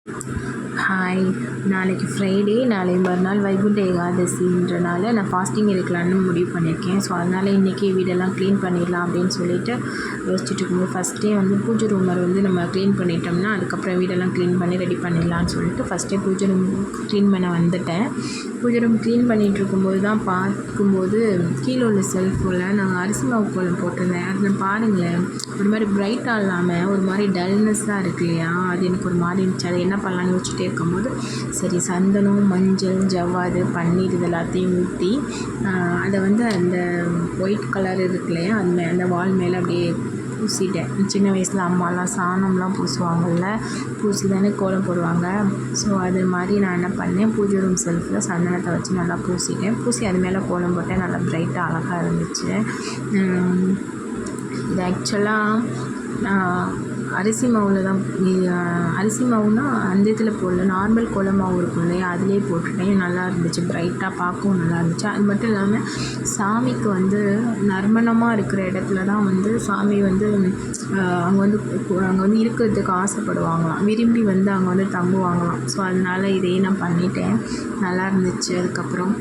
Hi, நாளைக்கு Friday, நாளை மறுநாள் வைகுண்ட ஏகாதசின்றனால நான் ஃபாஸ்டிங் இருக்கலான்னு முடிவு பண்ணியிருக்கேன். ஸோ அதனால் இன்றைக்கி வீடெல்லாம் க்ளீன் பண்ணிடலாம் அப்படின்னு சொல்லிட்டு யோசிச்சுட்டு இருக்கும்போது ஃபஸ்ட்டே பூஜை ரூமை நம்ம க்ளீன் பண்ணிட்டோம்னா அதுக்கப்புறம் வீடெல்லாம் க்ளீன் பண்ணி ரெடி பண்ணிடலான்னு சொல்லிட்டு ஃபஸ்ட்டே பூஜை ரூம் க்ளீன் பண்ண வந்துட்டேன். பூஜை ரூம் க்ளீன் பண்ணிகிட்டு இருக்கும்போது தான் பார்க்கும்போது கீழே உள்ள செல்ஃபில் நாங்கள் அரிசி மாவு கோலம் போட்டிருந்தேன். அதில் பாருங்களேன், ஒரு மாதிரி பிரைட்டாக இல்லாமல் ஒரு மாதிரி டல்னஸ்ஸாக இருக்கு இல்லையா, அது எனக்கு ஒரு மாதிரி இருந்துச்சு. அதை என்ன பண்ணலான்னு யோசிச்சுட்டே இருக்கும்போது சரி சந்தனம், மஞ்சள், ஜவ்வாது, பன்னீர் இது எல்லாத்தையும் ஊற்றி அதை அந்த ஒயிட் கலர் இருக்கு இல்லையா, அந்த வால் மேலே அப்படியே பூசிட்டேன். சின்ன வயசில் அம்மாலாம் சாணம்லாம் பூசுவாங்கள்ல, பூசி தானே கோலம் போடுவாங்க. ஸோ அது மாதிரி நான் என்ன பண்ணேன், பூஜை ரூம் செல்ஃபில் சந்தனத்தை வச்சு நல்லா பூசிட்டேன். பூசி அது மேலே கோலம் போட்டேன். நல்லா பிரைட்டாக அழகாக இருந்துச்சு. இது ஆக்சுவலாக அரிசி மாவில் தான், அரிசி மாவுனா அந்த இதில் போடல, நார்மல் கோலம் மாவு இருக்கும் இல்லையா, அதிலே போட்டுட்டேன். நல்லா இருந்துச்சு, பிரைட்டாக பார்க்கவும் நல்லா இருந்துச்சு. அது மட்டும் இல்லாமல் சாமிக்கு நறுமணமாக இருக்கிற இடத்துல தான் சாமி அங்கே இருக்கிறதுக்கு ஆசைப்படுவாங்களாம், விரும்பி அங்கே தங்குவாங்களாம். ஸோ அதனால் இதையே நான் பண்ணிட்டேன். நல்லா இருந்துச்சு. அதுக்கப்புறம்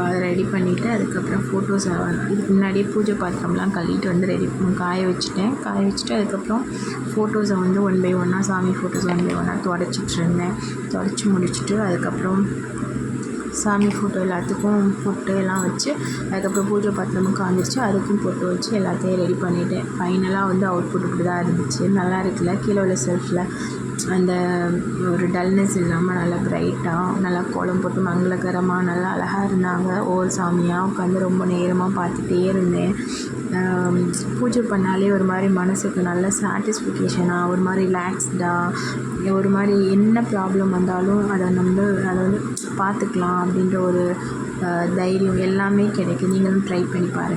அதை ரெடி பண்ணிவிட்டு அதுக்கப்புறம் ஃபோட்டோஸ் இதுக்கு முன்னாடியே பூஜை பாத்திரம்லாம் கழுவிட்டு ரெடி காய வச்சுட்டு அதுக்கப்புறம் ஃபோட்டோஸை ஒன் பை ஒன்னாக சாமி ஃபோட்டோஸ் ஒன் பை ஒன்னாக துடைச்சிட்ருந்தேன். துடைச்சி முடிச்சுட்டு அதுக்கப்புறம் சாமி ஃபோட்டோ எல்லாத்துக்கும் பொட்டு எல்லாம் வச்சு அதுக்கப்புறம் பூஜை பாத்திரமும் காமிச்சு அதுக்கும் பொட்டு வச்சு எல்லாத்தையும் ரெடி பண்ணிவிட்டேன். ஃபைனலாக அவுட்புட் இப்படி தான் இருந்துச்சு. நல்லா இருக்குல்ல, கீழே உள்ள செல்ஃபில் அந்த ஒரு டல்னஸ் இல்லாமல் நல்லா பிரைட்டாக நல்லா கோலம் போட்டு மங்களகரமாக நல்லா அழகாக இருந்தாங்க. ஒவ்வொரு சாமியாக உட்காந்து ரொம்ப நேரமாக பார்த்துட்டே இருந்தேன். பூஜை பண்ணாலே ஒரு மாதிரி மனசுக்கு நல்ல சாட்டிஸ்ஃபிகேஷனாக, ஒரு மாதிரி ரிலாக்ஸ்டாக, ஒரு மாதிரி என்ன ப்ராப்ளம் வந்தாலும் அதை பார்த்துக்கலாம் அப்படின்ற ஒரு தைரியம் எல்லாமே கிடைக்கும். நீங்களும் ட்ரை பண்ணி பாருங்கள்.